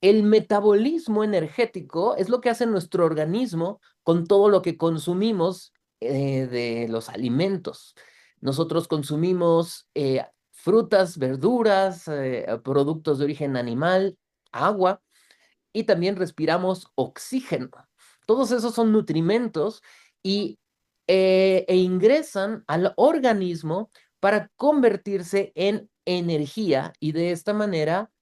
El metabolismo energético es lo que hace nuestro organismo con todo lo que consumimos de los alimentos. Nosotros consumimos frutas, verduras, productos de origen animal, agua y también respiramos oxígeno. Todos esos son nutrimentos y, e ingresan al organismo para convertirse en energía y de esta manera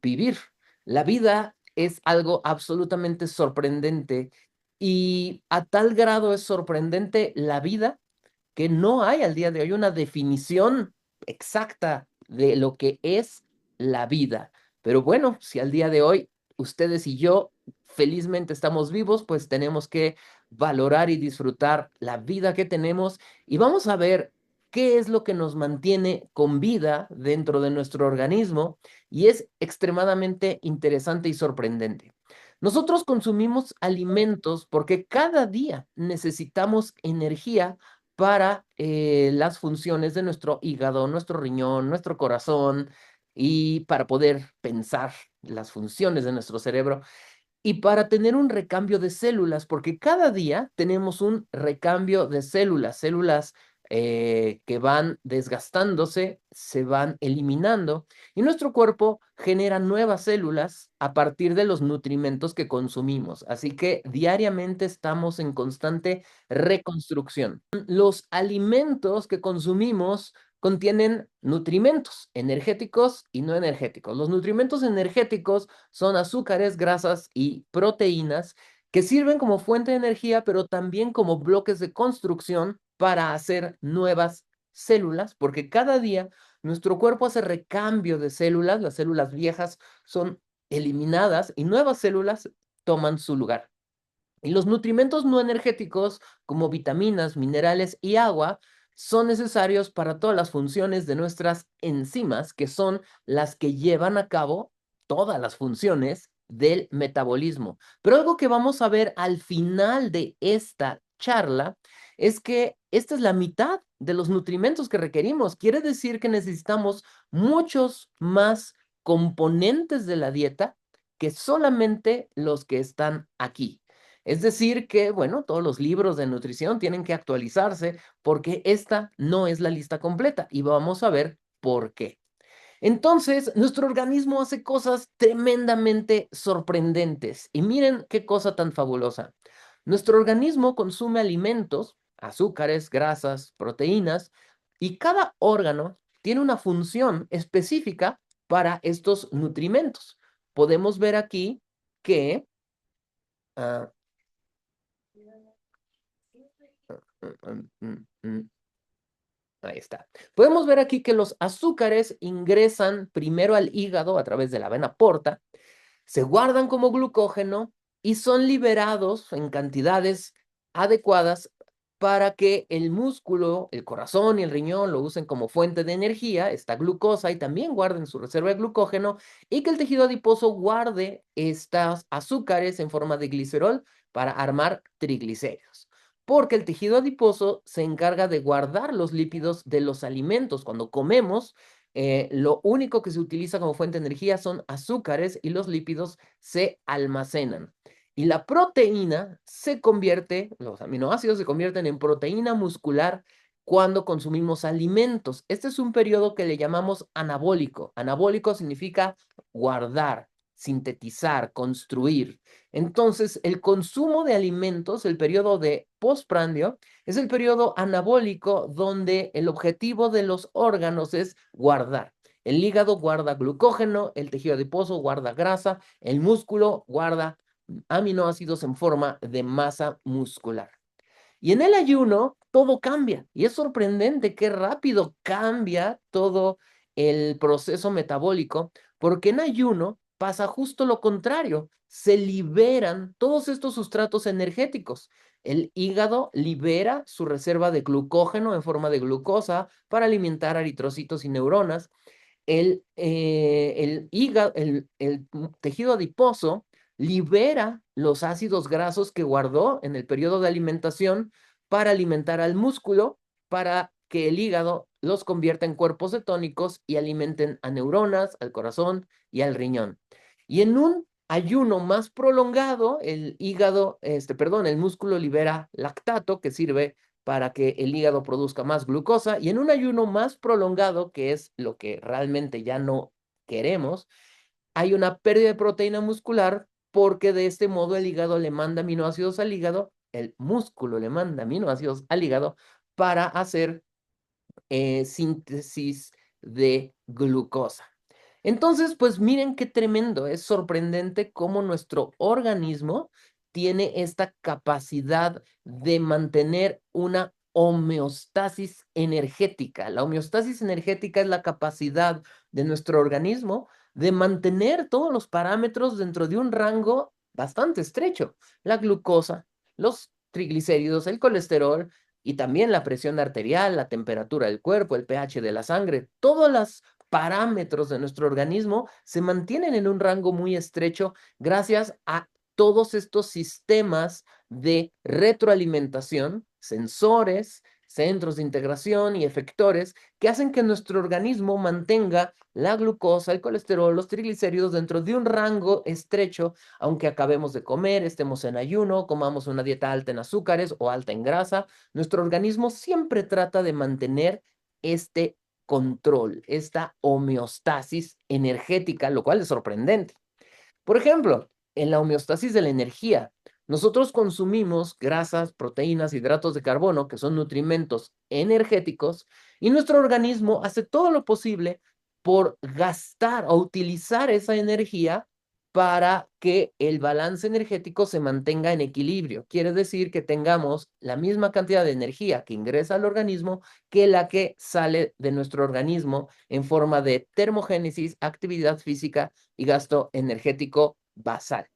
vivir. La vida es algo absolutamente sorprendente y a tal grado es sorprendente la vida que no hay al día de hoy una definición exacta de lo que es la vida. Pero bueno, si al día de hoy ustedes y yo felizmente estamos vivos, pues tenemos que valorar y disfrutar la vida que tenemos y vamos a ver qué es lo que nos mantiene con vida dentro de nuestro organismo y es extremadamente interesante y sorprendente. Nosotros consumimos alimentos porque cada día necesitamos energía para las funciones de nuestro hígado, nuestro riñón, nuestro corazón y para poder pensar las funciones de nuestro cerebro y para tener un recambio de células, porque cada día tenemos un recambio de células, células que van desgastándose, se van eliminando, y nuestro cuerpo genera nuevas células a partir de los nutrimentos que consumimos. Así que diariamente estamos en constante reconstrucción. Los alimentos que consumimos contienen nutrimentos energéticos y no energéticos. Los nutrimentos energéticos son azúcares, grasas y proteínas que sirven como fuente de energía, pero también como bloques de construcción para hacer nuevas células, porque cada día nuestro cuerpo hace recambio de células, las células viejas son eliminadas y nuevas células toman su lugar. Y los nutrimentos no energéticos, como vitaminas, minerales y agua, son necesarios para todas las funciones de nuestras enzimas, que son las que llevan a cabo todas las funciones del metabolismo. Pero algo que vamos a ver al final de esta charla es que esta es la mitad de los nutrimentos que requerimos. Quiere decir que necesitamos muchos más componentes de la dieta que solamente los que están aquí. Es decir que, bueno, todos los libros de nutrición tienen que actualizarse porque esta no es la lista completa y vamos a ver por qué. Entonces, nuestro organismo hace cosas tremendamente sorprendentes y miren qué cosa tan fabulosa. Nuestro organismo consume alimentos, azúcares, grasas, proteínas y cada órgano tiene una función específica para estos nutrimentos. Podemos ver aquí que ah, ahí está. Podemos ver aquí que los azúcares ingresan primero al hígado a través de la vena porta, se guardan como glucógeno y son liberados en cantidades adecuadas para que el músculo, el corazón y el riñón lo usen como fuente de energía, esta glucosa, y también guarden su reserva de glucógeno, y que el tejido adiposo guarde estas azúcares en forma de glicerol para armar triglicéridos. Porque el tejido adiposo se encarga de guardar los lípidos de los alimentos. Cuando comemos, lo único que se utiliza como fuente de energía son azúcares y los lípidos se almacenan. Y la proteína se convierte, los aminoácidos se convierten en proteína muscular cuando consumimos alimentos. Este es un periodo que le llamamos anabólico. Anabólico significa guardar, sintetizar, construir. Entonces, el consumo de alimentos, el periodo de postprandio, es el periodo anabólico donde el objetivo de los órganos es guardar. El hígado guarda glucógeno, el tejido adiposo guarda grasa, el músculo guarda aminoácidos en forma de masa muscular. Y en el ayuno todo cambia y es sorprendente qué rápido cambia todo el proceso metabólico, porque en ayuno pasa justo lo contrario, se liberan todos estos sustratos energéticos. El hígado libera su reserva de glucógeno en forma de glucosa para alimentar a eritrocitos y neuronas. El hígado, el tejido adiposo libera los ácidos grasos que guardó en el periodo de alimentación para alimentar al músculo, para que el hígado los convierta en cuerpos cetónicos y alimenten a neuronas, al corazón y al riñón. Y en un ayuno más prolongado, el hígado, perdón, el músculo libera lactato que sirve para que el hígado produzca más glucosa, y en un ayuno más prolongado, que es lo que realmente ya no queremos, hay una pérdida de proteína muscular porque de este modo el hígado le manda aminoácidos al hígado, el músculo le manda aminoácidos al hígado para hacer síntesis de glucosa. Entonces, pues miren qué tremendo, es sorprendente cómo nuestro organismo tiene esta capacidad de mantener una homeostasis energética. La homeostasis energética es la capacidad de nuestro organismo de mantener todos los parámetros dentro de un rango bastante estrecho. La glucosa, los triglicéridos, el colesterol, y también la presión arterial, la temperatura del cuerpo, el pH de la sangre, todos los parámetros de nuestro organismo se mantienen en un rango muy estrecho gracias a todos estos sistemas de retroalimentación, sensores, centros de integración y efectores que hacen que nuestro organismo mantenga la glucosa, el colesterol, los triglicéridos dentro de un rango estrecho, aunque acabemos de comer, estemos en ayuno, comamos una dieta alta en azúcares o alta en grasa. Nuestro organismo siempre trata de mantener este control, esta homeostasis energética, lo cual es sorprendente. Por ejemplo, en la homeostasis de la energía, nosotros consumimos grasas, proteínas, hidratos de carbono, que son nutrimentos energéticos, y nuestro organismo hace todo lo posible por gastar o utilizar esa energía para que el balance energético se mantenga en equilibrio. Quiere decir que tengamos la misma cantidad de energía que ingresa al organismo que la que sale de nuestro organismo en forma de termogénesis, actividad física y gasto energético basal.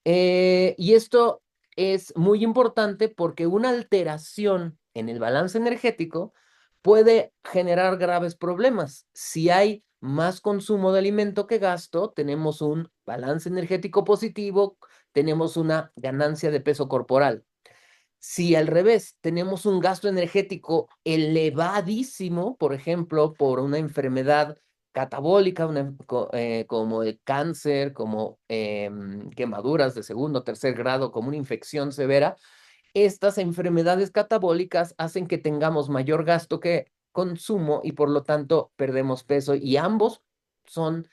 Y esto es muy importante porque una alteración en el balance energético puede generar graves problemas. Si hay más consumo de alimento que gasto, tenemos un balance energético positivo, tenemos una ganancia de peso corporal. Si al revés tenemos un gasto energético elevadísimo, por ejemplo, por una enfermedad catabólica, como el cáncer, como quemaduras de segundo o tercer grado, como una infección severa, estas enfermedades catabólicas hacen que tengamos mayor gasto que consumo y por lo tanto perdemos peso, y ambos son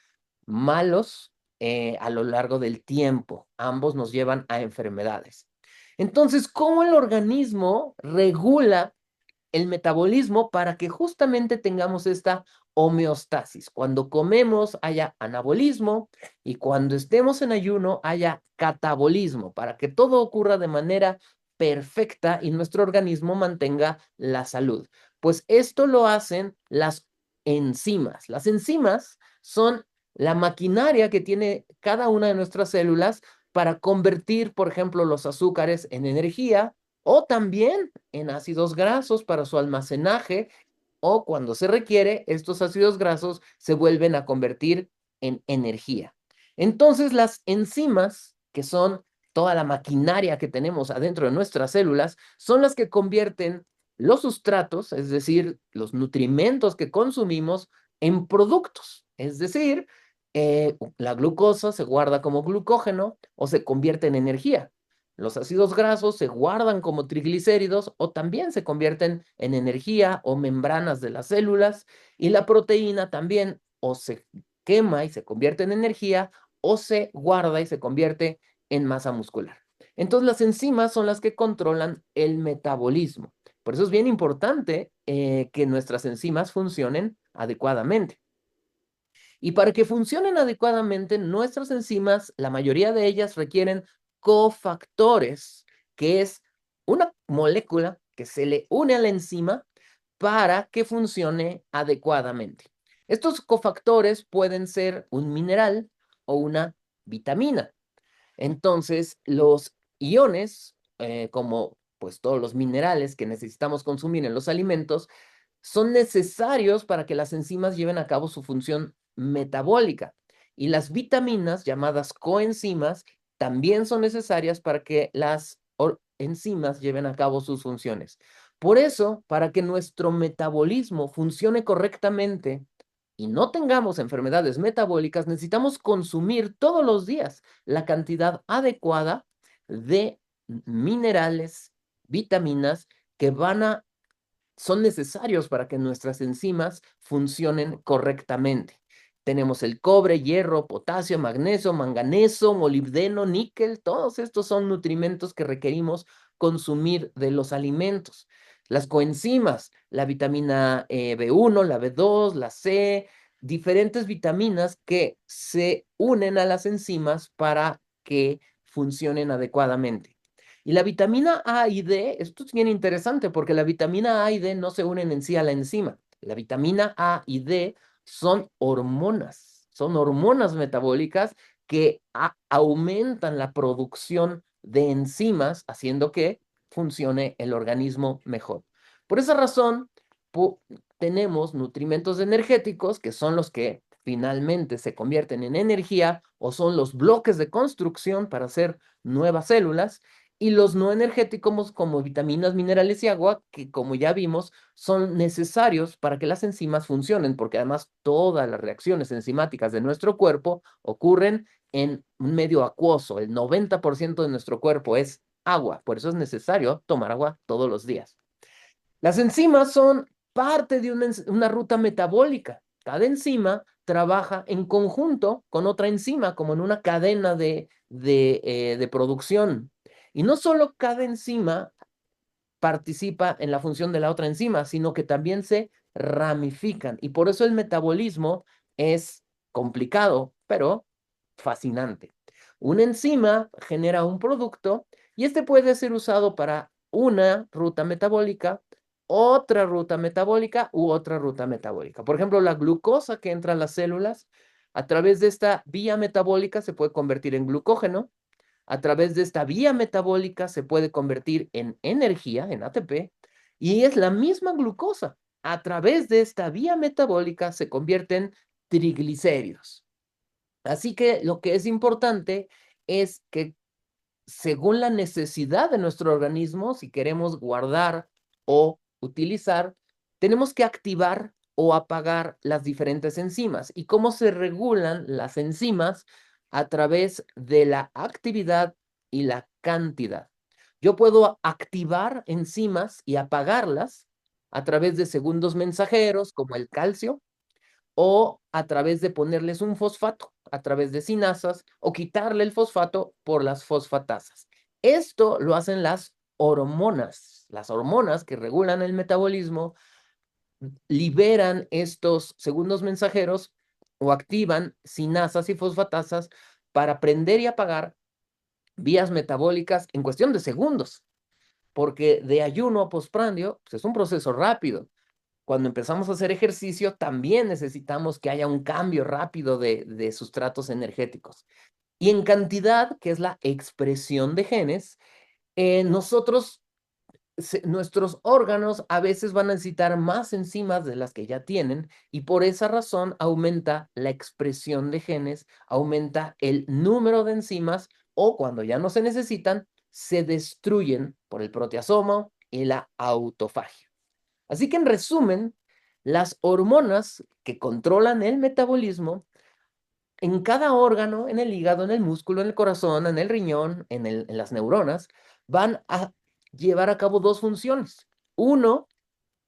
malos a lo largo del tiempo. Ambos nos llevan a enfermedades. Entonces, ¿cómo el organismo regula el metabolismo para que justamente tengamos esta homeostasis? Cuando comemos haya anabolismo y cuando estemos en ayuno haya catabolismo, para que todo ocurra de manera perfecta y nuestro organismo mantenga la salud. Pues esto lo hacen las enzimas. Las enzimas son la maquinaria que tiene cada una de nuestras células para convertir, por ejemplo, los azúcares en energía, o también en ácidos grasos para su almacenaje, o cuando se requiere, estos ácidos grasos se vuelven a convertir en energía. Entonces, las enzimas, que son toda la maquinaria que tenemos adentro de nuestras células, son las que convierten los sustratos, es decir, los nutrimentos que consumimos, en productos. Es decir, la glucosa se guarda como glucógeno o se convierte en energía. Los ácidos grasos se guardan como triglicéridos o también se convierten en energía o membranas de las células, y la proteína también o se quema y se convierte en energía o se guarda y se convierte en masa muscular. Entonces las enzimas son las que controlan el metabolismo. Por eso es bien importante que nuestras enzimas funcionen adecuadamente. Y para que funcionen adecuadamente, nuestras enzimas, la mayoría de ellas requieren cofactores, que es una molécula que se le une a la enzima para que funcione adecuadamente. Estos cofactores pueden ser un mineral o una vitamina. Entonces, los iones, como pues todos los minerales que necesitamos consumir en los alimentos, son necesarios para que las enzimas lleven a cabo su función metabólica. Y las vitaminas, llamadas coenzimas, también son necesarias para que las enzimas lleven a cabo sus funciones. Por eso, para que nuestro metabolismo funcione correctamente y no tengamos enfermedades metabólicas, necesitamos consumir todos los días la cantidad adecuada de minerales, vitaminas que son necesarios para que nuestras enzimas funcionen correctamente. Tenemos el cobre, hierro, potasio, magnesio, manganeso, molibdeno, níquel. Todos estos son nutrimentos que requerimos consumir de los alimentos. Las coenzimas, la vitamina B1, la B2, la C, diferentes vitaminas que se unen a las enzimas para que funcionen adecuadamente. Y la vitamina A y D, esto es bien interesante porque la vitamina A y D no se unen en sí a la enzima. La vitamina A y D son hormonas metabólicas que aumentan la producción de enzimas, haciendo que funcione el organismo mejor. Por esa razón, tenemos nutrimentos energéticos que son los que finalmente se convierten en energía o son los bloques de construcción para hacer nuevas células, y los no energéticos como vitaminas, minerales y agua, que como ya vimos, son necesarios para que las enzimas funcionen, porque además todas las reacciones enzimáticas de nuestro cuerpo ocurren en un medio acuoso. El 90% de nuestro cuerpo es agua, por eso es necesario tomar agua todos los días. Las enzimas son parte de una ruta metabólica. Cada enzima trabaja en conjunto con otra enzima, como en una cadena de producción. Y no solo cada enzima participa en la función de la otra enzima, sino que también se ramifican. Y por eso el metabolismo es complicado, pero fascinante. Una enzima genera un producto y este puede ser usado para una ruta metabólica, otra ruta metabólica u otra ruta metabólica. Por ejemplo, la glucosa que entra a las células, a través de esta vía metabólica se puede convertir en glucógeno. A través de esta vía metabólica se puede convertir en energía, en ATP, y es la misma glucosa. A través de esta vía metabólica se convierte en triglicéridos. Así que lo que es importante es que según la necesidad de nuestro organismo, si queremos guardar o utilizar, tenemos que activar o apagar las diferentes enzimas. ¿Y cómo se regulan las enzimas? A través de la actividad y la cantidad. Yo puedo activar enzimas y apagarlas a través de segundos mensajeros, como el calcio, o a través de ponerles un fosfato, a través de sinasas, o quitarle el fosfato por las fosfatasas. Esto lo hacen las hormonas que regulan el metabolismo, liberan estos segundos mensajeros o activan sinasas y fosfatasas para prender y apagar vías metabólicas en cuestión de segundos, porque de ayuno a postprandio pues es un proceso rápido. Cuando empezamos a hacer ejercicio, también necesitamos que haya un cambio rápido de sustratos energéticos. Y en cantidad, que es la expresión de genes, nuestros órganos a veces van a necesitar más enzimas de las que ya tienen y por esa razón aumenta la expresión de genes, aumenta el número de enzimas o cuando ya no se necesitan, se destruyen por el proteasoma y la autofagia. Así que en resumen, las hormonas que controlan el metabolismo en cada órgano, en el hígado, en el músculo, en el corazón, en el riñón, en las neuronas, van a llevar a cabo dos funciones. Uno,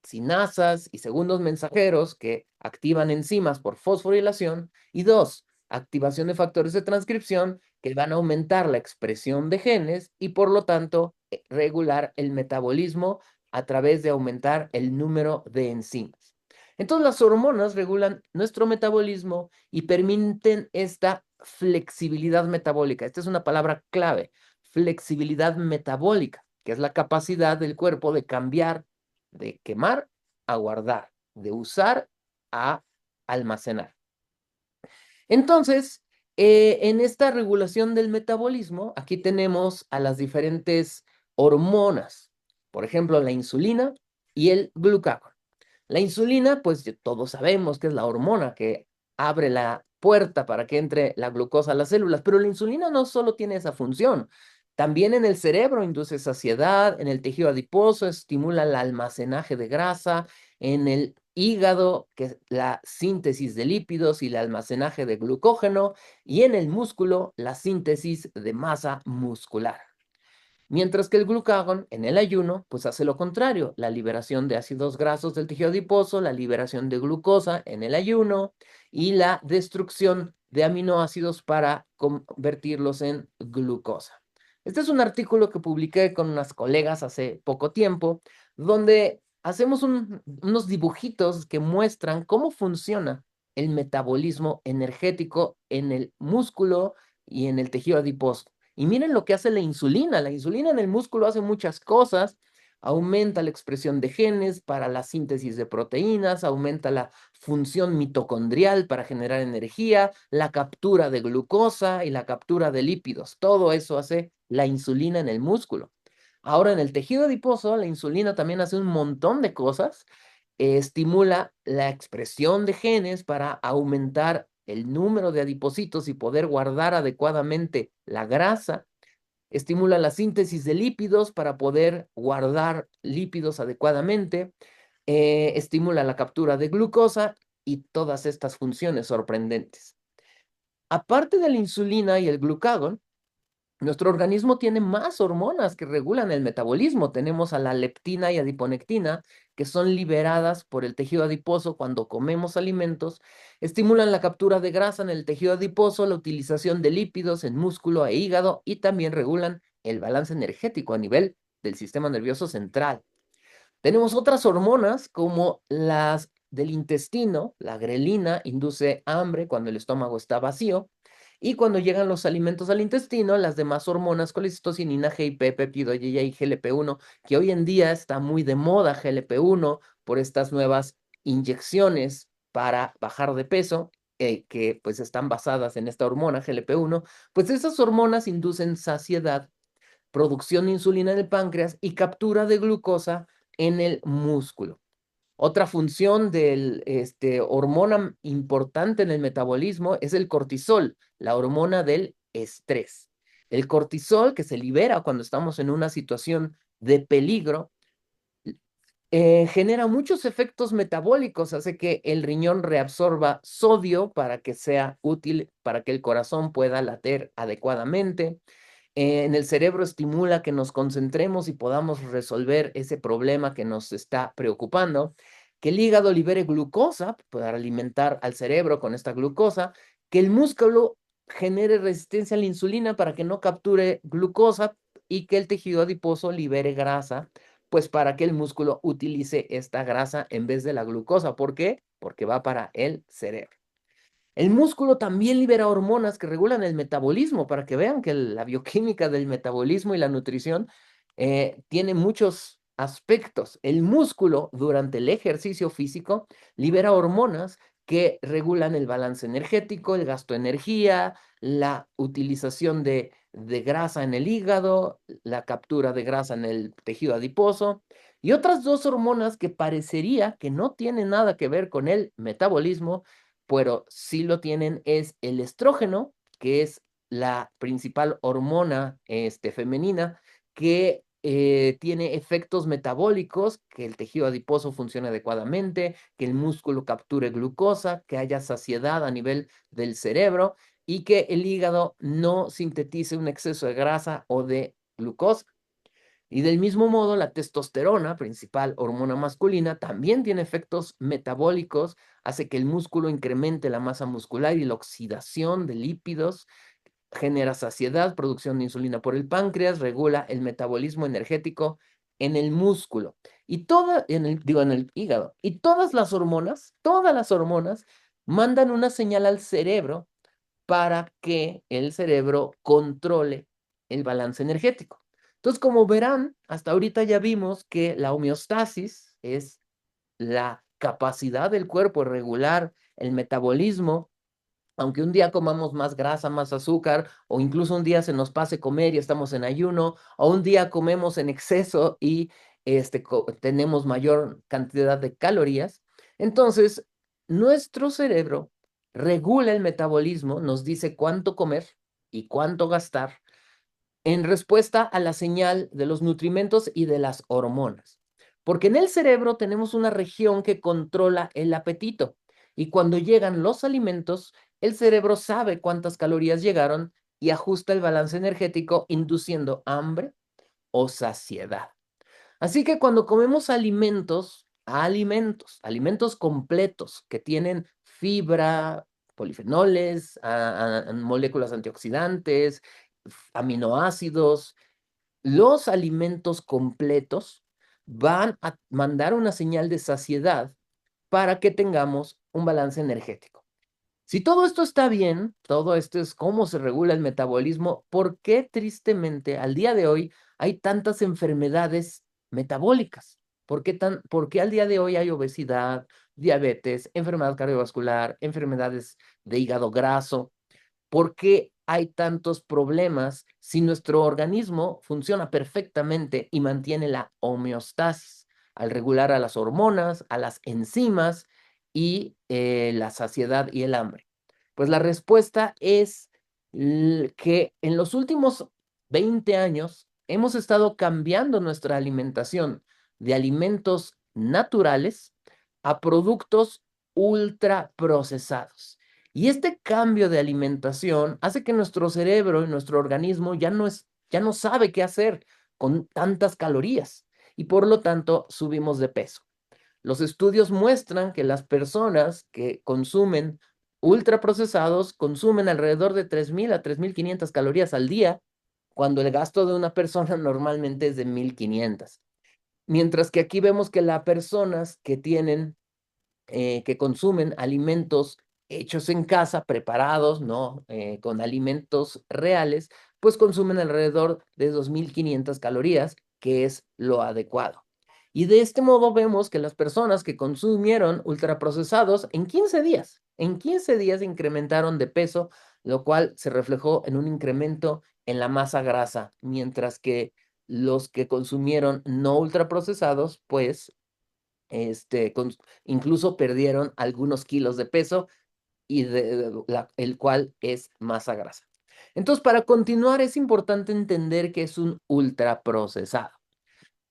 sinasas y segundos mensajeros que activan enzimas por fosforilación. Y dos, activación de factores de transcripción que van a aumentar la expresión de genes y por lo tanto regular el metabolismo a través de aumentar el número de enzimas. Entonces las hormonas regulan nuestro metabolismo y permiten esta flexibilidad metabólica. Esta es una palabra clave, flexibilidad metabólica, que es la capacidad del cuerpo de cambiar de quemar a guardar, de usar a almacenar. Entonces, en esta regulación del metabolismo, aquí tenemos a las diferentes hormonas, por ejemplo, la insulina y el glucagón. La insulina, pues todos sabemos que es la hormona que abre la puerta para que entre la glucosa a las células, pero la insulina no solo tiene esa función, también en el cerebro induce saciedad, en el tejido adiposo estimula el almacenaje de grasa, en el hígado, que es la síntesis de lípidos y el almacenaje de glucógeno, y en el músculo, la síntesis de masa muscular. Mientras que el glucagón en el ayuno, pues hace lo contrario, la liberación de ácidos grasos del tejido adiposo, la liberación de glucosa en el ayuno y la destrucción de aminoácidos para convertirlos en glucosa. Este es un artículo que publiqué con unas colegas hace poco tiempo, donde hacemos unos dibujitos que muestran cómo funciona el metabolismo energético en el músculo y en el tejido adiposo. Y miren lo que hace la insulina. La insulina en el músculo hace muchas cosas. Aumenta la expresión de genes para la síntesis de proteínas, aumenta la función mitocondrial para generar energía, la captura de glucosa y la captura de lípidos. Todo eso hace la insulina en el músculo. Ahora, en el tejido adiposo, la insulina también hace un montón de cosas. Estimula la expresión de genes para aumentar el número de adipocitos y poder guardar adecuadamente la grasa. Estimula la síntesis de lípidos para poder guardar lípidos adecuadamente. Estimula la captura de glucosa y todas estas funciones sorprendentes. Aparte de la insulina y el glucagón, nuestro organismo tiene más hormonas que regulan el metabolismo. Tenemos a la leptina y adiponectina, que son liberadas por el tejido adiposo cuando comemos alimentos, estimulan la captura de grasa en el tejido adiposo, la utilización de lípidos en músculo e hígado y también regulan el balance energético a nivel del sistema nervioso central. Tenemos otras hormonas como las del intestino. La grelina induce hambre cuando el estómago está vacío. Y cuando llegan los alimentos al intestino, las demás hormonas, colecistocinina, GIP, peptidoyaya y GLP-1, que hoy en día está muy de moda GLP-1 por estas nuevas inyecciones para bajar de peso, que pues están basadas en esta hormona GLP-1, pues esas hormonas inducen saciedad, producción de insulina en el páncreas y captura de glucosa en el músculo. Otra función del hormona importante en el metabolismo es el cortisol, la hormona del estrés. El cortisol que se libera cuando estamos en una situación de peligro genera muchos efectos metabólicos, hace que el riñón reabsorba sodio para que sea útil, para que el corazón pueda latir adecuadamente. En el cerebro estimula que nos concentremos y podamos resolver ese problema que nos está preocupando, que el hígado libere glucosa para alimentar al cerebro con esta glucosa, que el músculo genere resistencia a la insulina para que no capture glucosa y que el tejido adiposo libere grasa, pues para que el músculo utilice esta grasa en vez de la glucosa. ¿Por qué? Porque va para el cerebro. El músculo también libera hormonas que regulan el metabolismo, para que vean que la bioquímica del metabolismo y la nutrición tiene muchos aspectos. El músculo durante el ejercicio físico libera hormonas que regulan el balance energético, el gasto de energía, la utilización de grasa en el hígado, la captura de grasa en el tejido adiposo y otras dos hormonas que parecería que no tienen nada que ver con el metabolismo, pero sí lo tienen, es el estrógeno, que es la principal hormona femenina, que tiene efectos metabólicos, que el tejido adiposo funcione adecuadamente, que el músculo capture glucosa, que haya saciedad a nivel del cerebro y que el hígado no sintetice un exceso de grasa o de glucosa. Y del mismo modo, la testosterona, principal hormona masculina, también tiene efectos metabólicos, hace que el músculo incremente la masa muscular y la oxidación de lípidos, genera saciedad, producción de insulina por el páncreas, regula el metabolismo energético en el músculo y en el hígado. Y todas las hormonas mandan una señal al cerebro para que el cerebro controle el balance energético. Entonces, como verán, hasta ahorita ya vimos que la homeostasis es la capacidad del cuerpo de regular el metabolismo, aunque un día comamos más grasa, más azúcar, o incluso un día se nos pase comer y estamos en ayuno, o un día comemos en exceso y tenemos mayor cantidad de calorías. Entonces, nuestro cerebro regula el metabolismo, nos dice cuánto comer y cuánto gastar en respuesta a la señal de los nutrimentos y de las hormonas. Porque en el cerebro tenemos una región que controla el apetito. Y cuando llegan los alimentos, el cerebro sabe cuántas calorías llegaron y ajusta el balance energético, induciendo hambre o saciedad. Así que cuando comemos alimentos completos que tienen fibra, polifenoles, moléculas antioxidantes, aminoácidos, los alimentos completos van a mandar una señal de saciedad para que tengamos un balance energético. Si todo esto está bien, todo esto es cómo se regula el metabolismo, ¿por qué tristemente al día de hoy hay tantas enfermedades metabólicas? ¿Por qué al día de hoy hay obesidad, diabetes, enfermedad cardiovascular, enfermedades de hígado graso? ¿Por qué hay tantos problemas si nuestro organismo funciona perfectamente y mantiene la homeostasis al regular a las hormonas, a las enzimas y la saciedad y el hambre? Pues la respuesta es que en los últimos 20 años hemos estado cambiando nuestra alimentación de alimentos naturales a productos ultraprocesados. Y este cambio de alimentación hace que nuestro cerebro y nuestro organismo ya no sabe qué hacer con tantas calorías y por lo tanto subimos de peso. Los estudios muestran que las personas que consumen ultraprocesados consumen alrededor de 3,000 a 3,500 calorías al día, cuando el gasto de una persona normalmente es de 1,500. Mientras que aquí vemos que las personas que consumen alimentos hechos en casa, preparados, ¿no? Con alimentos reales, pues consumen alrededor de 2,500 calorías, que es lo adecuado. Y de este modo vemos que las personas que consumieron ultraprocesados en 15 días incrementaron de peso, lo cual se reflejó en un incremento en la masa grasa, mientras que los que consumieron no ultraprocesados, pues este, incluso perdieron algunos kilos de peso y el cual es masa grasa. Entonces, para continuar, es importante entender que es un ultraprocesado.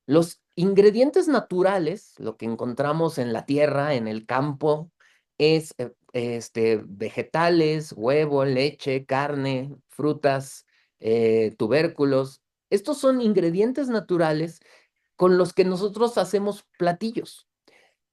Los ingredientes naturales, lo que encontramos en la tierra, en el campo, es vegetales, huevo, leche, carne, frutas, tubérculos. Estos son ingredientes naturales con los que nosotros hacemos platillos.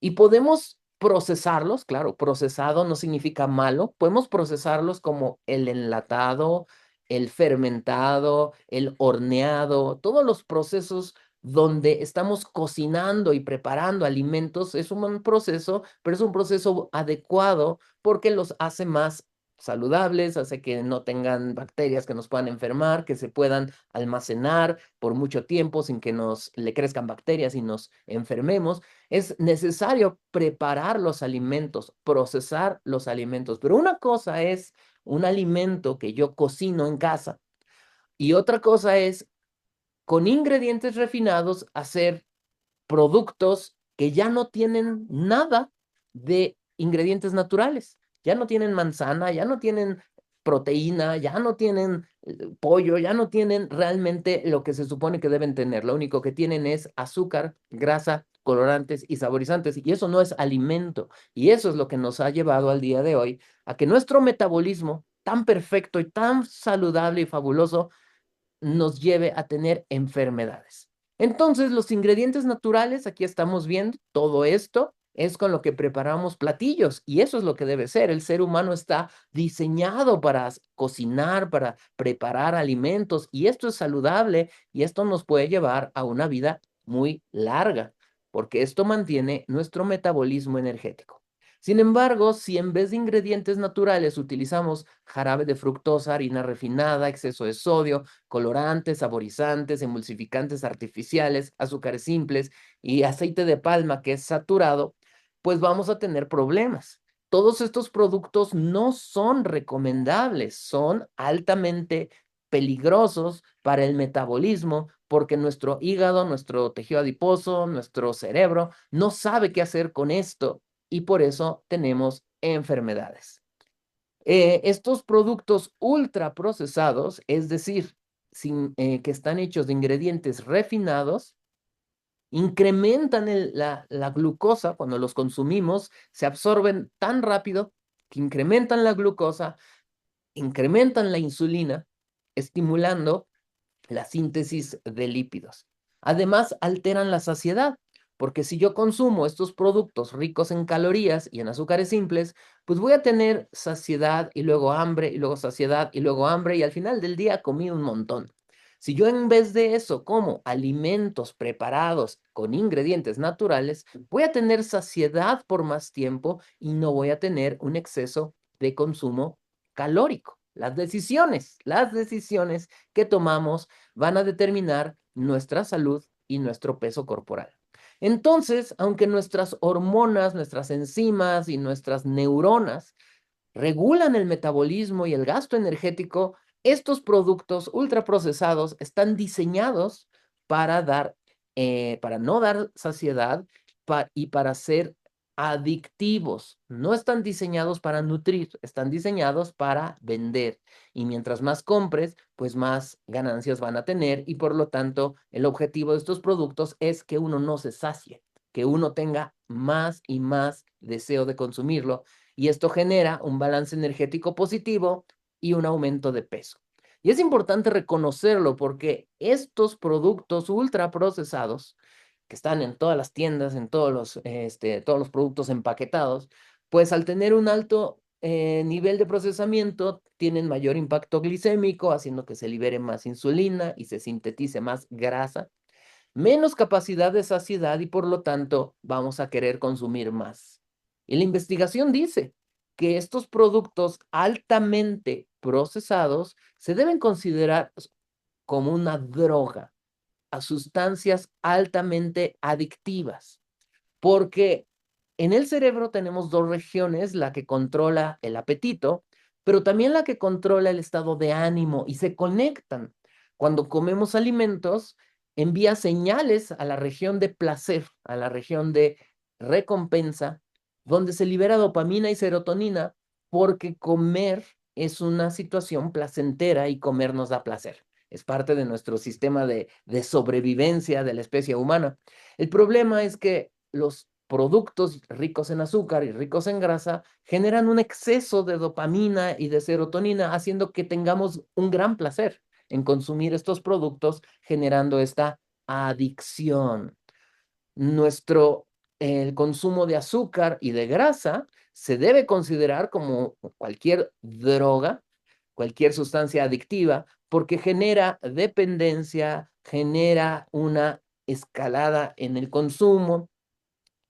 Y podemos procesarlos, claro, procesado no significa malo, podemos procesarlos como el enlatado, el fermentado, el horneado, todos los procesos donde estamos cocinando y preparando alimentos es un buen proceso, pero es un proceso adecuado porque los hace más saludables, hace que no tengan bacterias que nos puedan enfermar, que se puedan almacenar por mucho tiempo sin que nos le crezcan bacterias y nos enfermemos. Es necesario preparar los alimentos, procesar los alimentos, pero una cosa es un alimento que yo cocino en casa y otra cosa es con ingredientes refinados hacer productos que ya no tienen nada de ingredientes naturales. Ya no tienen manzana, ya no tienen proteína, ya no tienen pollo, ya no tienen realmente lo que se supone que deben tener. Lo único que tienen es azúcar, grasa, colorantes y saborizantes. Y eso no es alimento. Y eso es lo que nos ha llevado al día de hoy a que nuestro metabolismo, tan perfecto y tan saludable y fabuloso, nos lleve a tener enfermedades. Entonces, los ingredientes naturales, aquí estamos viendo, todo esto es con lo que preparamos platillos y eso es lo que debe ser. El ser humano está diseñado para cocinar, para preparar alimentos y esto es saludable y esto nos puede llevar a una vida muy larga porque esto mantiene nuestro metabolismo energético. Sin embargo, si en vez de ingredientes naturales utilizamos jarabe de fructosa, harina refinada, exceso de sodio, colorantes, saborizantes, emulsificantes artificiales, azúcares simples y aceite de palma que es saturado, pues vamos a tener problemas. Todos estos productos no son recomendables, son altamente peligrosos para el metabolismo porque nuestro hígado, nuestro tejido adiposo, nuestro cerebro no sabe qué hacer con esto y por eso tenemos enfermedades. Estos productos ultraprocesados, es decir, que están hechos de ingredientes refinados, incrementan la glucosa cuando los consumimos, se absorben tan rápido que incrementan la glucosa, incrementan la insulina, estimulando la síntesis de lípidos. Además, alteran la saciedad, porque si yo consumo estos productos ricos en calorías y en azúcares simples, pues voy a tener saciedad y luego hambre y luego saciedad y luego hambre y al final del día comí un montón. Si yo en vez de eso como alimentos preparados con ingredientes naturales, voy a tener saciedad por más tiempo y no voy a tener un exceso de consumo calórico. Las decisiones que tomamos van a determinar nuestra salud y nuestro peso corporal. Entonces, aunque nuestras hormonas, nuestras enzimas y nuestras neuronas regulan el metabolismo y el gasto energético, estos productos ultraprocesados están diseñados para para no dar saciedad y para ser adictivos. No están diseñados para nutrir, están diseñados para vender. Y mientras más compres, pues más ganancias van a tener y por lo tanto el objetivo de estos productos es que uno no se sacie, que uno tenga más y más deseo de consumirlo y esto genera un balance energético positivo y un aumento de peso. Y es importante reconocerlo porque estos productos ultraprocesados que están en todas las tiendas, en todos los productos empaquetados, pues al tener un alto nivel de procesamiento, tienen mayor impacto glicémico, haciendo que se libere más insulina y se sintetice más grasa, menos capacidad de saciedad y por lo tanto vamos a querer consumir más. Y la investigación dice que estos productos altamente procesados se deben considerar como una droga, a sustancias altamente adictivas, porque en el cerebro tenemos dos regiones, la que controla el apetito, pero también la que controla el estado de ánimo y se conectan. Cuando comemos alimentos, envía señales a la región de placer, a la región de recompensa, donde se libera dopamina y serotonina, porque comer es una situación placentera y comer nos da placer. Es parte de nuestro sistema de sobrevivencia de la especie humana. El problema es que los productos ricos en azúcar y ricos en grasa generan un exceso de dopamina y de serotonina, haciendo que tengamos un gran placer en consumir estos productos, generando esta adicción. El consumo de azúcar y de grasa se debe considerar como cualquier droga, cualquier sustancia adictiva, porque genera dependencia, genera una escalada en el consumo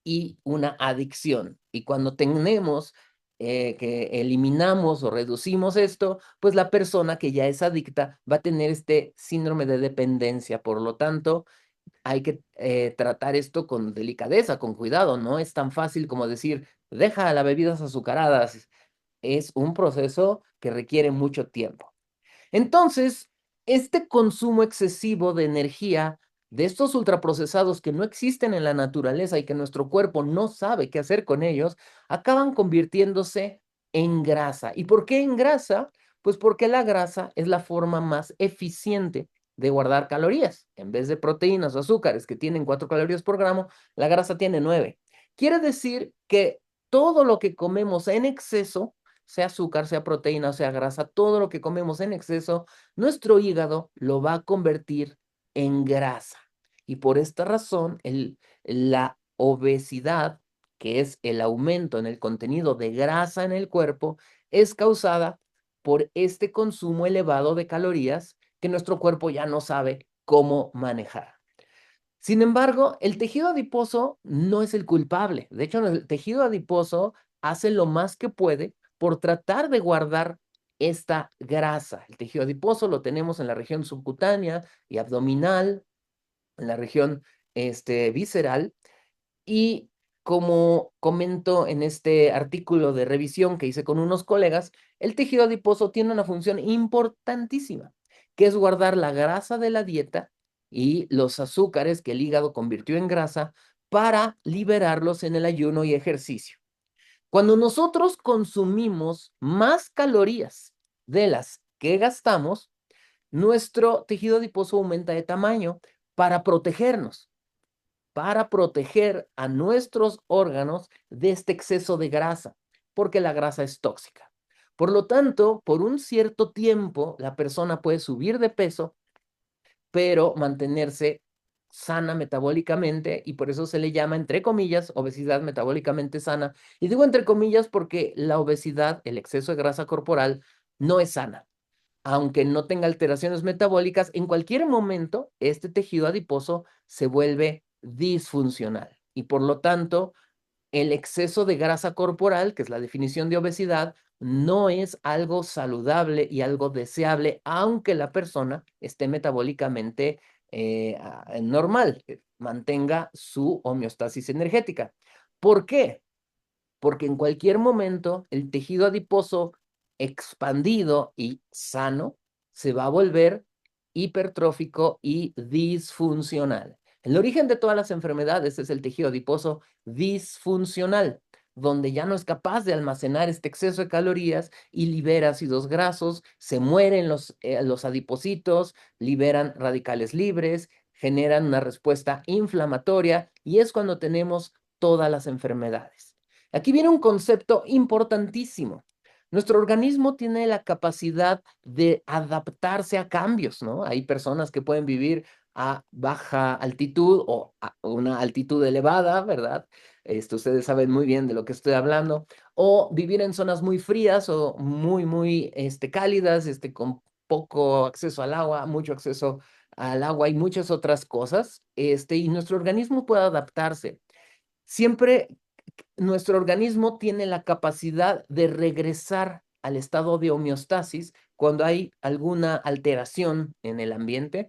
y una adicción. Y cuando tenemos que eliminamos o reducimos esto, pues la persona que ya es adicta va a tener este síndrome de dependencia. Por lo tanto, hay que tratar esto con delicadeza, con cuidado. No es tan fácil como decir, deja las bebidas azucaradas. Es un proceso que requiere mucho tiempo. Entonces, este consumo excesivo de energía de estos ultraprocesados que no existen en la naturaleza y que nuestro cuerpo no sabe qué hacer con ellos, acaban convirtiéndose en grasa. ¿Y por qué en grasa? Pues porque la grasa es la forma más eficiente de guardar calorías. En vez de proteínas o azúcares que tienen 4 calorías por gramo, la grasa tiene 9. Quiere decir que todo lo que comemos en exceso, sea azúcar, sea proteína, sea grasa, todo lo que comemos en exceso, nuestro hígado lo va a convertir en grasa. Y por esta razón, la obesidad, que es el aumento en el contenido de grasa en el cuerpo, es causada por este consumo elevado de calorías que nuestro cuerpo ya no sabe cómo manejar. Sin embargo, el tejido adiposo no es el culpable. De hecho, el tejido adiposo hace lo más que puede por tratar de guardar esta grasa. El tejido adiposo lo tenemos en la región subcutánea y abdominal, en la región visceral. Y como comento en este artículo de revisión que hice con unos colegas, el tejido adiposo tiene una función importantísima, que es guardar la grasa de la dieta y los azúcares que el hígado convirtió en grasa para liberarlos en el ayuno y ejercicio. Cuando nosotros consumimos más calorías de las que gastamos, nuestro tejido adiposo aumenta de tamaño para protegernos. para proteger a nuestros órganos de este exceso de grasa, porque la grasa es tóxica. Por lo tanto, por un cierto tiempo, la persona puede subir de peso, pero mantenerse sana metabólicamente, y por eso se le llama, entre comillas, obesidad metabólicamente sana. Y digo entre comillas porque la obesidad, el exceso de grasa corporal, no es sana. Aunque no tenga alteraciones metabólicas, en cualquier momento este tejido adiposo se vuelve disfuncional y por lo tanto el exceso de grasa corporal, que es la definición de obesidad, no es algo saludable y algo deseable, aunque la persona esté metabólicamente normal, mantenga su homeostasis energética. ¿Por qué? Porque en cualquier momento el tejido adiposo expandido y sano se va a volver hipertrófico y disfuncional. El origen de todas las enfermedades es el tejido adiposo disfuncional, donde ya no es capaz de almacenar este exceso de calorías y libera ácidos grasos, se mueren los adipocitos, liberan radicales libres, generan una respuesta inflamatoria y es cuando tenemos todas las enfermedades. Aquí viene un concepto importantísimo. Nuestro organismo tiene la capacidad de adaptarse a cambios, ¿no? Hay personas que pueden vivir a baja altitud o a una altitud elevada, ¿verdad? Ustedes saben muy bien de lo que estoy hablando. O vivir en zonas muy frías o muy cálidas, con poco acceso al agua, mucho acceso al agua y muchas otras cosas. Y nuestro organismo puede adaptarse. Siempre nuestro organismo tiene la capacidad de regresar al estado de homeostasis cuando hay alguna alteración en el ambiente,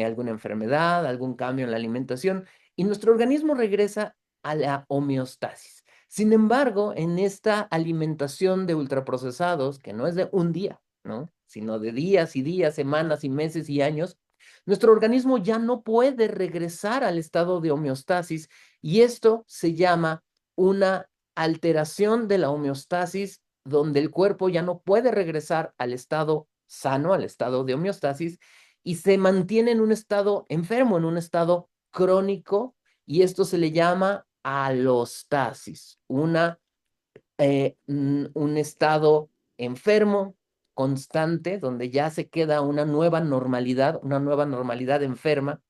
alguna enfermedad, algún cambio en la alimentación, y nuestro organismo regresa a la homeostasis. Sin embargo, en esta alimentación de ultraprocesados, que no es de un día, ¿no? Sino de días y días, semanas y meses y años, nuestro organismo ya no puede regresar al estado de homeostasis y esto se llama una alteración de la homeostasis donde el cuerpo ya no puede regresar al estado sano, al estado de homeostasis, y se mantiene en un estado enfermo, en un estado crónico, y esto se le llama alostasis, un estado enfermo, constante, donde ya se queda una nueva normalidad enferma.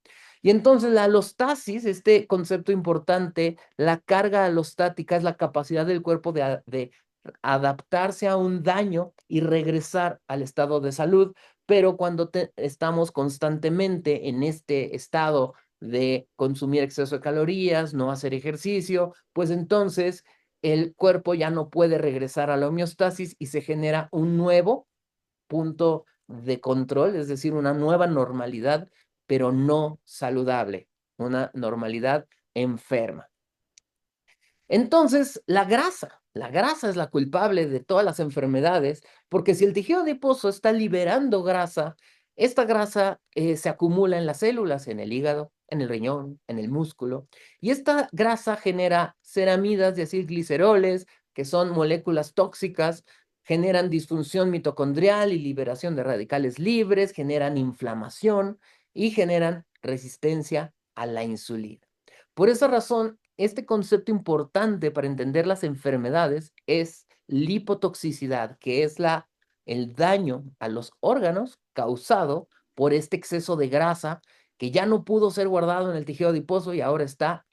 Y entonces la alostasis, este concepto importante, la carga alostática es la capacidad del cuerpo de adaptarse a un daño y regresar al estado de salud, pero cuando estamos constantemente en este estado de consumir exceso de calorías, no hacer ejercicio, pues entonces el cuerpo ya no puede regresar a la homeostasis y se genera un nuevo punto de control, es decir, una nueva normalidad, pero no saludable, una normalidad enferma. Entonces, la grasa es la culpable de todas las enfermedades, porque si el tejido adiposo está liberando grasa, esta grasa se acumula en las células, en el hígado, en el riñón, en el músculo, y esta grasa genera ceramidas, es decir, gliceroles, que son moléculas tóxicas, generan disfunción mitocondrial y liberación de radicales libres, generan inflamación y generan resistencia a la insulina. Por esa razón, este concepto importante para entender las enfermedades es lipotoxicidad, que es el daño a los órganos causado por este exceso de grasa que ya no pudo ser guardado en el tejido adiposo y ahora está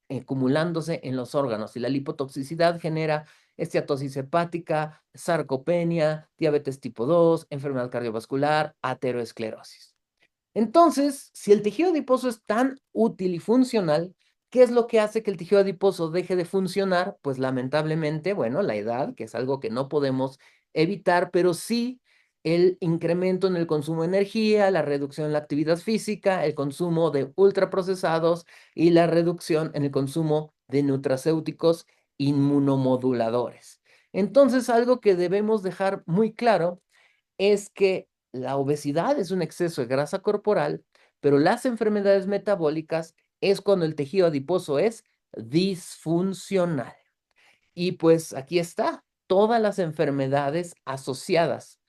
acumulándose en los órganos. Y la lipotoxicidad genera esteatosis hepática, sarcopenia, diabetes tipo 2, enfermedad cardiovascular, ateroesclerosis. Entonces, si el tejido adiposo es tan útil y funcional, ¿qué es lo que hace que el tejido adiposo deje de funcionar? Pues lamentablemente, bueno, la edad, que es algo que no podemos evitar, pero sí el incremento en el consumo de energía, la reducción en la actividad física, el consumo de ultraprocesados y la reducción en el consumo de nutracéuticos inmunomoduladores. Entonces, algo que debemos dejar muy claro es que la obesidad es un exceso de grasa corporal, pero las enfermedades metabólicas es cuando el tejido adiposo es disfuncional. Y pues aquí está, todas las enfermedades asociadas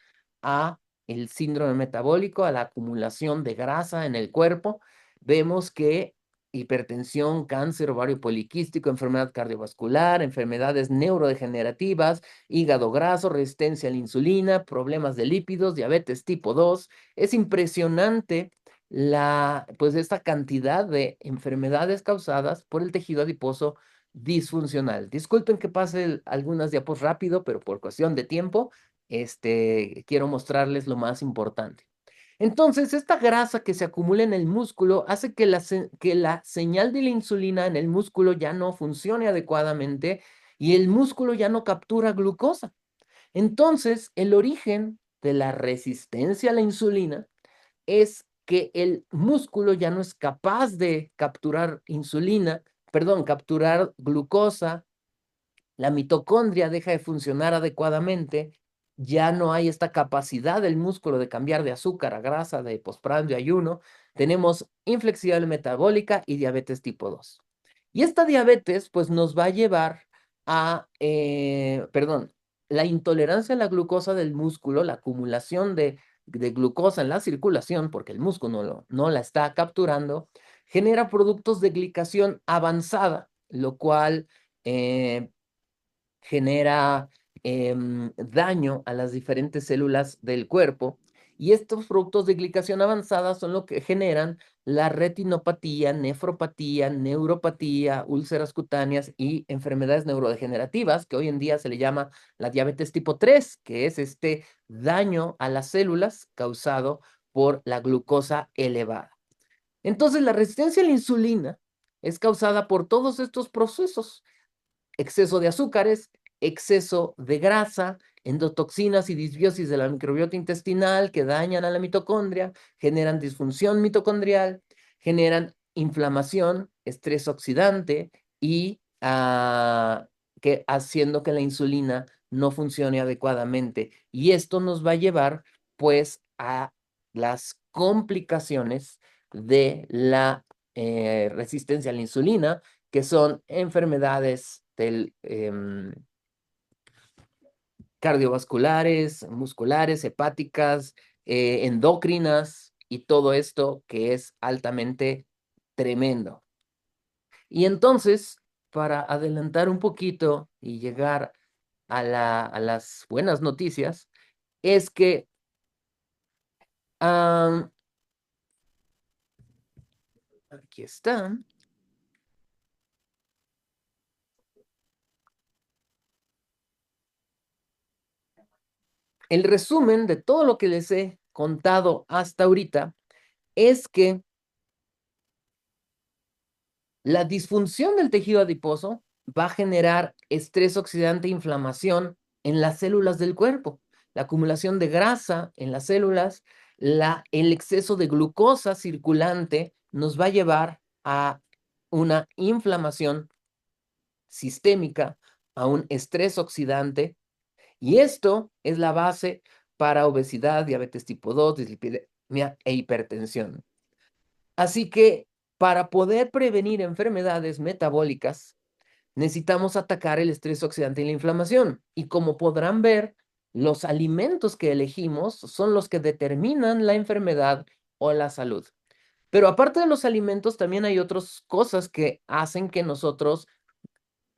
a el síndrome metabólico, a la acumulación de grasa en el cuerpo, vemos que hipertensión, cáncer, ovario poliquístico, enfermedad cardiovascular, enfermedades neurodegenerativas, hígado graso, resistencia a la insulina, problemas de lípidos, diabetes tipo 2. Es impresionante pues esta cantidad de enfermedades causadas por el tejido adiposo disfuncional. Disculpen que pase algunas diapos rápido, pero por cuestión de tiempo, quiero mostrarles lo más importante. Entonces, esta grasa que se acumula en el músculo hace que la señal de la insulina en el músculo ya no funcione adecuadamente y el músculo ya no captura glucosa. Entonces, el origen de la resistencia a la insulina es que el músculo ya no es capaz de capturar capturar glucosa, la mitocondria deja de funcionar adecuadamente, ya no hay esta capacidad del músculo de cambiar de azúcar a grasa, de postprandio a ayuno, tenemos inflexibilidad metabólica y diabetes tipo 2. Y esta diabetes pues nos va a llevar a, la intolerancia a la glucosa del músculo, la acumulación de glucosa en la circulación, porque el músculo no la está capturando, genera productos de glicación avanzada, lo cual genera daño a las diferentes células del cuerpo. Y estos productos de glicación avanzada son lo que generan la retinopatía, nefropatía, neuropatía, úlceras cutáneas y enfermedades neurodegenerativas, que hoy en día se le llama la diabetes tipo 3, que es este daño a las células causado por la glucosa elevada. Entonces, la resistencia a la insulina es causada por todos estos procesos: exceso de azúcares, exceso de grasa, endotoxinas y disbiosis de la microbiota intestinal que dañan a la mitocondria, generan disfunción mitocondrial, generan inflamación, estrés oxidante y haciendo que la insulina no funcione adecuadamente. Y esto nos va a llevar pues a las complicaciones de la resistencia a la insulina, que son enfermedades cardiovasculares, musculares, hepáticas, endocrinas y todo esto que es altamente tremendo. Y entonces, para adelantar un poquito y llegar a las buenas noticias, es que aquí están. El resumen de todo lo que les he contado hasta ahorita es que la disfunción del tejido adiposo va a generar estrés oxidante e inflamación en las células del cuerpo. La acumulación de grasa en las células, el exceso de glucosa circulante nos va a llevar a una inflamación sistémica, a un estrés oxidante, y esto es la base para obesidad, diabetes tipo 2, dislipidemia e hipertensión. Así que para poder prevenir enfermedades metabólicas, necesitamos atacar el estrés oxidante y la inflamación. Y como podrán ver, los alimentos que elegimos son los que determinan la enfermedad o la salud. Pero aparte de los alimentos, también hay otras cosas que hacen que nosotros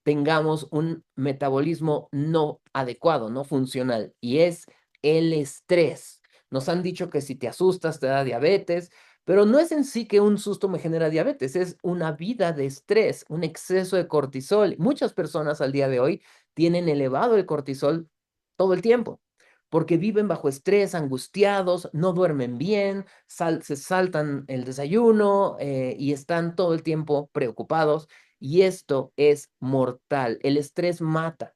tengamos un metabolismo no adecuado, no funcional, y es el estrés. Nos han dicho que si te asustas te da diabetes, pero no es en sí que un susto me genera diabetes, es una vida de estrés, un exceso de cortisol. Muchas personas al día de hoy tienen elevado el cortisol todo el tiempo, porque viven bajo estrés, angustiados, no duermen bien, se saltan el desayuno y están todo el tiempo preocupados. Y esto es mortal. El estrés mata.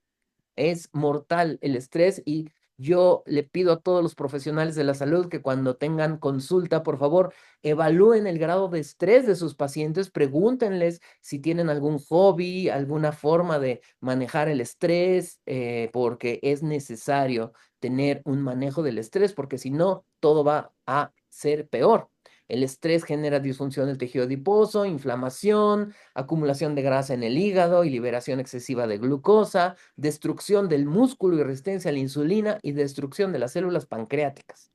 Es mortal el estrés, y yo le pido a todos los profesionales de la salud que cuando tengan consulta, por favor, evalúen el grado de estrés de sus pacientes, pregúntenles si tienen algún hobby, alguna forma de manejar el estrés, porque es necesario tener un manejo del estrés, porque si no, todo va a ser peor. El estrés genera disfunción del tejido adiposo, inflamación, acumulación de grasa en el hígado y liberación excesiva de glucosa, destrucción del músculo y resistencia a la insulina y destrucción de las células pancreáticas.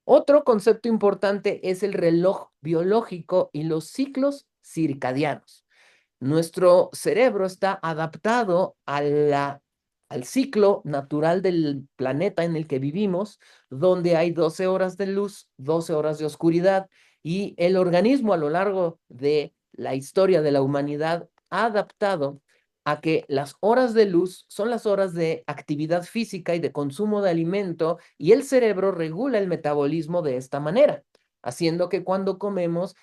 Otro concepto importante es el reloj biológico y los ciclos circadianos. Nuestro cerebro está adaptado al ciclo natural del planeta en el que vivimos, donde hay 12 horas de luz, 12 horas de oscuridad, y el organismo a lo largo de la historia de la humanidad ha adaptado a que las horas de luz son las horas de actividad física y de consumo de alimento, y el cerebro regula el metabolismo de esta manera, haciendo que cuando comemos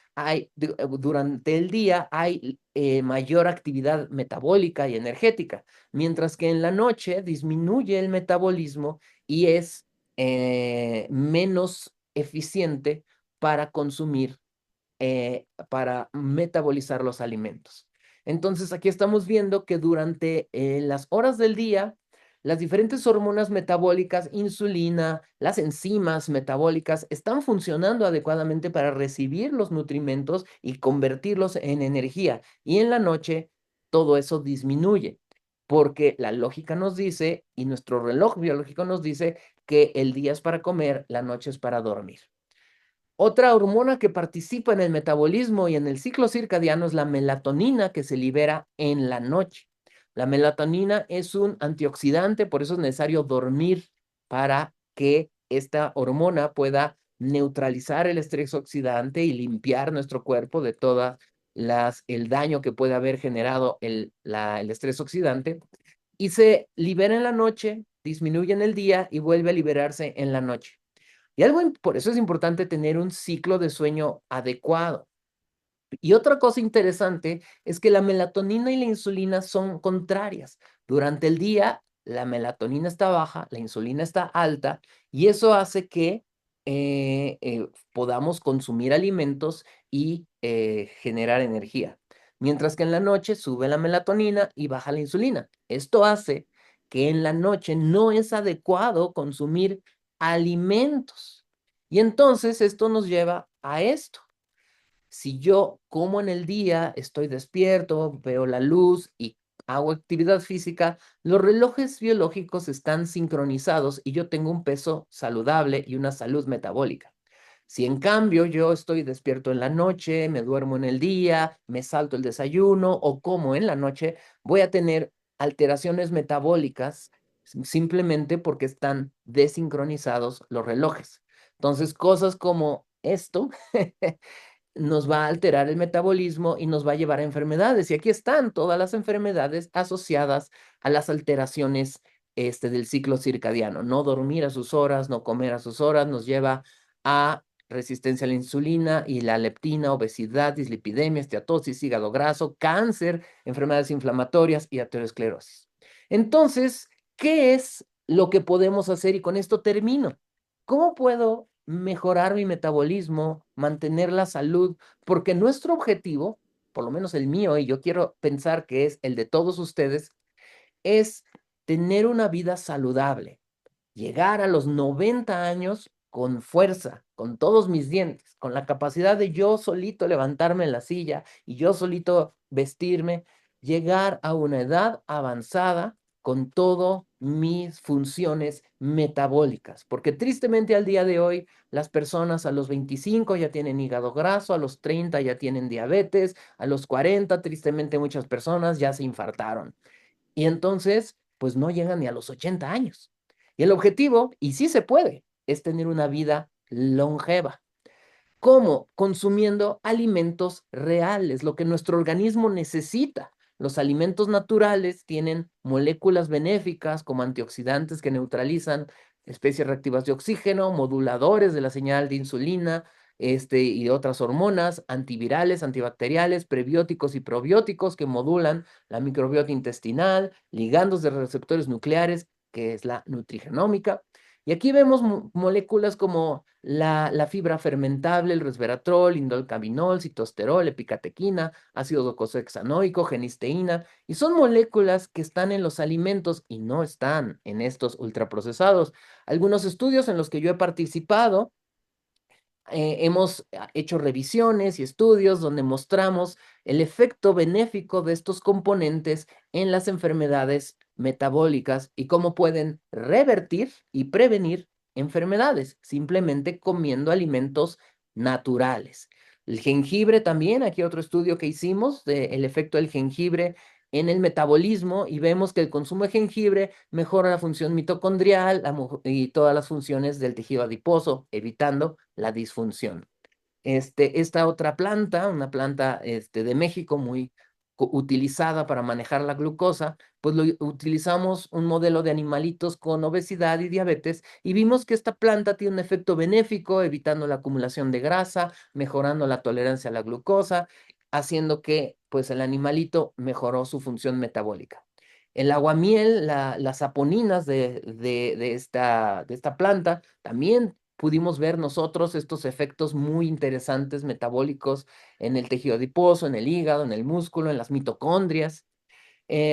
durante el día hay mayor actividad metabólica y energética, mientras que en la noche disminuye el metabolismo y es menos eficiente para consumir, para metabolizar los alimentos. Entonces, aquí estamos viendo que durante las horas del día, las diferentes hormonas metabólicas, insulina, las enzimas metabólicas, están funcionando adecuadamente para recibir los nutrimentos y convertirlos en energía. Y en la noche, todo eso disminuye, porque la lógica nos dice, y nuestro reloj biológico nos dice, que el día es para comer, la noche es para dormir. Otra hormona que participa en el metabolismo y en el ciclo circadiano es la melatonina, que se libera en la noche. La melatonina es un antioxidante, por eso es necesario dormir para que esta hormona pueda neutralizar el estrés oxidante y limpiar nuestro cuerpo de todas el daño que puede haber generado el estrés oxidante. Y se libera en la noche, disminuye en el día y vuelve a liberarse en la noche. Y por eso es importante tener un ciclo de sueño adecuado. Y otra cosa interesante es que la melatonina y la insulina son contrarias. Durante el día, la melatonina está baja, la insulina está alta, y eso hace que podamos consumir alimentos y generar energía. Mientras que en la noche sube la melatonina y baja la insulina. Esto hace que en la noche no es adecuado consumir alimentos. Y entonces esto nos lleva a esto. Si yo como en el día, estoy despierto, veo la luz y hago actividad física, los relojes biológicos están sincronizados y yo tengo un peso saludable y una salud metabólica. Si en cambio yo estoy despierto en la noche, me duermo en el día, me salto el desayuno o como en la noche, voy a tener alteraciones metabólicas simplemente porque están desincronizados los relojes. Entonces, cosas como esto nos va a alterar el metabolismo y nos va a llevar a enfermedades. Y aquí están todas las enfermedades asociadas a las alteraciones del ciclo circadiano. No dormir a sus horas, no comer a sus horas, nos lleva a resistencia a la insulina y la leptina, obesidad, dislipidemia, esteatosis, hígado graso, cáncer, enfermedades inflamatorias y aterosclerosis. Entonces, ¿qué es lo que podemos hacer? Y con esto termino. ¿Cómo puedo mejorar mi metabolismo, mantener la salud? Porque nuestro objetivo, por lo menos el mío, y yo quiero pensar que es el de todos ustedes, es tener una vida saludable, llegar a los 90 años con fuerza, con todos mis dientes, con la capacidad de yo solito levantarme en la silla y yo solito vestirme, llegar a una edad avanzada con todas mis funciones metabólicas, porque tristemente al día de hoy las personas a los 25 ya tienen hígado graso, a los 30 ya tienen diabetes, a los 40 tristemente muchas personas ya se infartaron. Y entonces, pues no llegan ni a los 80 años. Y el objetivo, y sí se puede, es tener una vida longeva. ¿Cómo? Consumiendo alimentos reales, lo que nuestro organismo necesita. Los alimentos naturales tienen moléculas benéficas como antioxidantes que neutralizan especies reactivas de oxígeno, moduladores de la señal de insulina, y otras hormonas, antivirales, antibacteriales, prebióticos y probióticos que modulan la microbiota intestinal, ligandos de receptores nucleares, que es la nutrigenómica. Y aquí vemos moléculas como la fibra fermentable, el resveratrol, indolcaminol, citosterol, epicatequina, ácido docosahexanoico, genisteína, y son moléculas que están en los alimentos y no están en estos ultraprocesados. Algunos estudios en los que yo he participado, hemos hecho revisiones y estudios donde mostramos el efecto benéfico de estos componentes en las enfermedades metabólicas y cómo pueden revertir y prevenir enfermedades simplemente comiendo alimentos naturales. El jengibre también, aquí otro estudio que hicimos del efecto del jengibre en el metabolismo y vemos que el consumo de jengibre mejora la función mitocondrial y todas las funciones del tejido adiposo, evitando la disfunción. Esta otra planta, una planta de México muy utilizada para manejar la glucosa, pues utilizamos un modelo de animalitos con obesidad y diabetes y vimos que esta planta tiene un efecto benéfico, evitando la acumulación de grasa, mejorando la tolerancia a la glucosa, haciendo que pues el animalito mejoró su función metabólica. El aguamiel, las saponinas de esta planta también pudimos ver nosotros estos efectos muy interesantes metabólicos en el tejido adiposo, en el hígado, en el músculo, en las mitocondrias.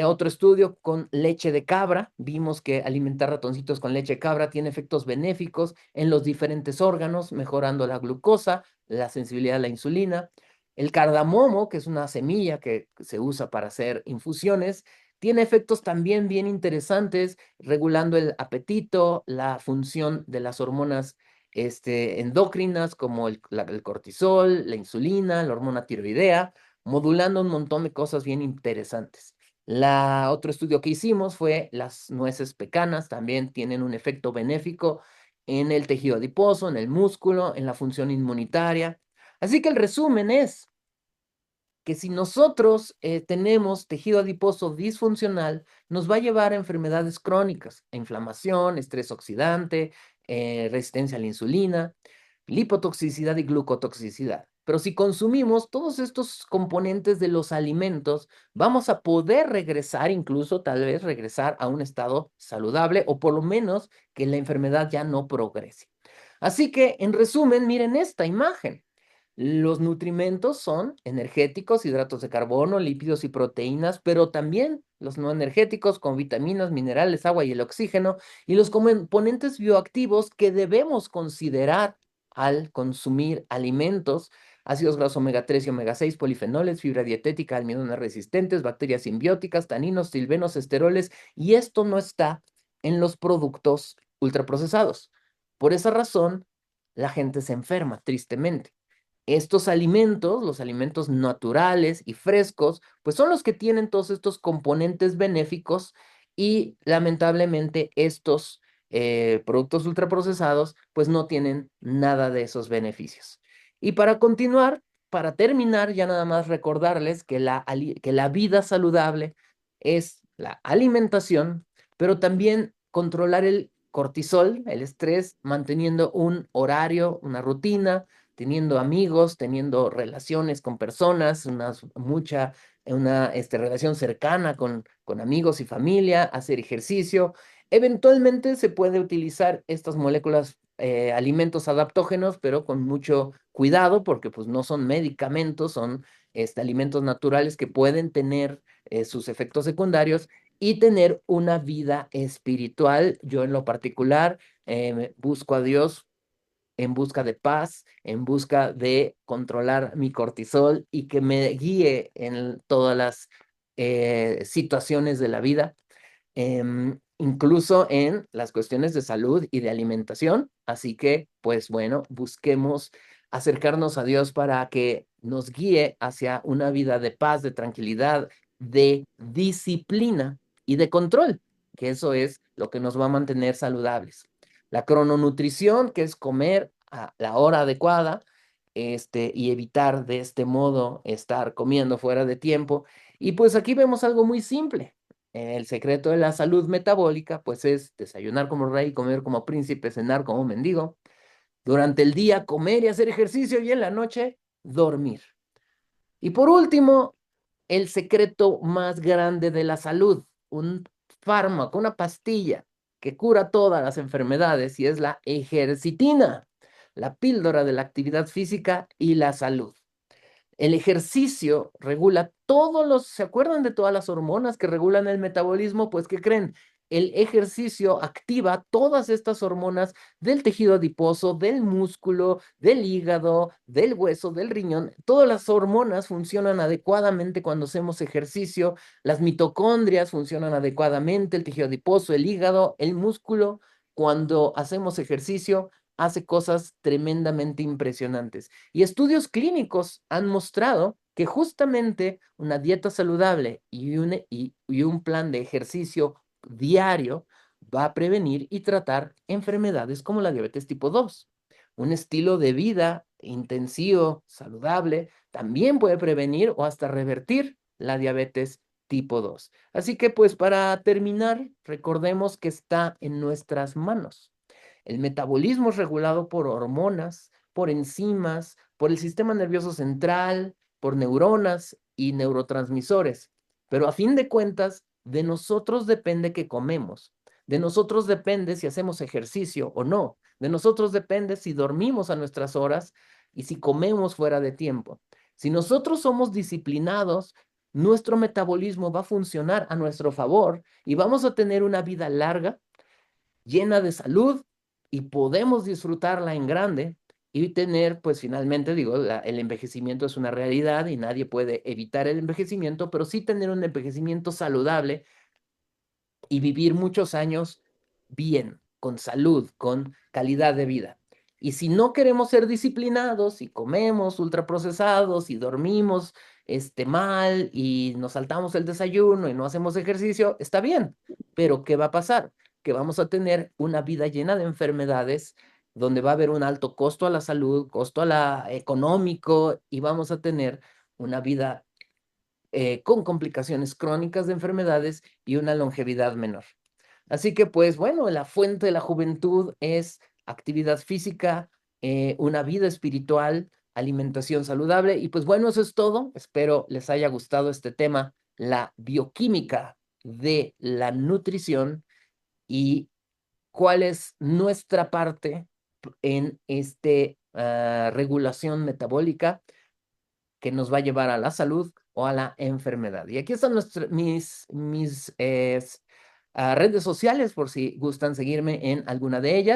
Otro estudio con leche de cabra, vimos que alimentar ratoncitos con leche de cabra tiene efectos benéficos en los diferentes órganos, mejorando la glucosa, la sensibilidad a la insulina. El cardamomo, que es una semilla que se usa para hacer infusiones, tiene efectos también bien interesantes, regulando el apetito, la función de las hormonas endocrinas como el cortisol, la insulina, la hormona tiroidea, modulando un montón de cosas bien interesantes. Otro estudio que hicimos fue las nueces pecanas, también tienen un efecto benéfico en el tejido adiposo, en el músculo, en la función inmunitaria. Así que el resumen es que si nosotros tenemos tejido adiposo disfuncional, nos va a llevar a enfermedades crónicas, a inflamación, estrés oxidante, resistencia a la insulina, lipotoxicidad y glucotoxicidad. Pero si consumimos todos estos componentes de los alimentos, vamos a poder regresar, incluso tal vez regresar a un estado saludable o por lo menos que la enfermedad ya no progrese. Así que, en resumen, miren esta imagen. Los nutrimentos son energéticos, hidratos de carbono, lípidos y proteínas, pero también los no energéticos con vitaminas, minerales, agua y el oxígeno, y los componentes bioactivos que debemos considerar al consumir alimentos, ácidos grasos omega 3 y omega 6, polifenoles, fibra dietética, almidones resistentes, bacterias simbióticas, taninos, silvenos, esteroles, y esto no está en los productos ultraprocesados. Por esa razón, la gente se enferma, tristemente. Estos alimentos, los alimentos naturales y frescos, pues son los que tienen todos estos componentes benéficos y lamentablemente estos productos ultraprocesados pues no tienen nada de esos beneficios. Y para continuar, para terminar, ya nada más recordarles que la vida saludable es la alimentación, pero también controlar el cortisol, el estrés, manteniendo un horario, una rutina, teniendo amigos, teniendo relaciones con personas, una relación cercana con amigos y familia, hacer ejercicio. Eventualmente se puede utilizar estas moléculas, alimentos adaptógenos, pero con mucho cuidado porque pues no son medicamentos, son alimentos naturales que pueden tener sus efectos secundarios y tener una vida espiritual. Yo en lo particular busco a Dios en busca de paz, en busca de controlar mi cortisol y que me guíe en todas las situaciones de la vida, incluso en las cuestiones de salud y de alimentación. Así que, pues bueno, busquemos acercarnos a Dios para que nos guíe hacia una vida de paz, de tranquilidad, de disciplina y de control, que eso es lo que nos va a mantener saludables. La crononutrición, que es comer a la hora adecuada, y evitar de este modo estar comiendo fuera de tiempo. Y pues aquí vemos algo muy simple. El secreto de la salud metabólica, pues es desayunar como rey, comer como príncipe, cenar como mendigo. Durante el día, comer y hacer ejercicio y en la noche, dormir. Y por último, el secreto más grande de la salud, un fármaco, una pastilla que cura todas las enfermedades y es la ejercitina, la píldora de la actividad física y la salud. El ejercicio regula ¿se acuerdan de todas las hormonas que regulan el metabolismo? Pues, ¿qué creen? El ejercicio activa todas estas hormonas del tejido adiposo, del músculo, del hígado, del hueso, del riñón. Todas las hormonas funcionan adecuadamente cuando hacemos ejercicio. Las mitocondrias funcionan adecuadamente, el tejido adiposo, el hígado, el músculo. Cuando hacemos ejercicio, hace cosas tremendamente impresionantes. Y estudios clínicos han mostrado que justamente una dieta saludable y un plan de ejercicio diario va a prevenir y tratar enfermedades como la diabetes tipo 2. Un estilo de vida intensivo, saludable, también puede prevenir o hasta revertir la diabetes tipo 2. Así que pues para terminar, recordemos que está en nuestras manos. El metabolismo es regulado por hormonas, por enzimas, por el sistema nervioso central, por neuronas y neurotransmisores. Pero a fin de cuentas, de nosotros depende qué comemos. De nosotros depende si hacemos ejercicio o no. De nosotros depende si dormimos a nuestras horas y si comemos fuera de tiempo. Si nosotros somos disciplinados, nuestro metabolismo va a funcionar a nuestro favor y vamos a tener una vida larga, llena de salud y podemos disfrutarla en grande y tener, pues finalmente digo, el envejecimiento es una realidad y nadie puede evitar el envejecimiento, pero sí tener un envejecimiento saludable y vivir muchos años bien, con salud, con calidad de vida. Y si no queremos ser disciplinados y comemos ultraprocesados y dormimos mal y nos saltamos el desayuno y no hacemos ejercicio, está bien, pero ¿qué va a pasar? Que vamos a tener una vida llena de enfermedades donde va a haber un alto costo a la salud, costo a la económico y vamos a tener una vida con complicaciones crónicas de enfermedades y una longevidad menor. Así que, pues bueno, la fuente de la juventud es actividad física, una vida espiritual, alimentación saludable. Y pues bueno, eso es todo. Espero les haya gustado este tema, la bioquímica de la nutrición y cuál es nuestra parte en regulación metabólica que nos va a llevar a la salud o a la enfermedad. Y aquí están mis redes sociales por si gustan seguirme en alguna de ellas.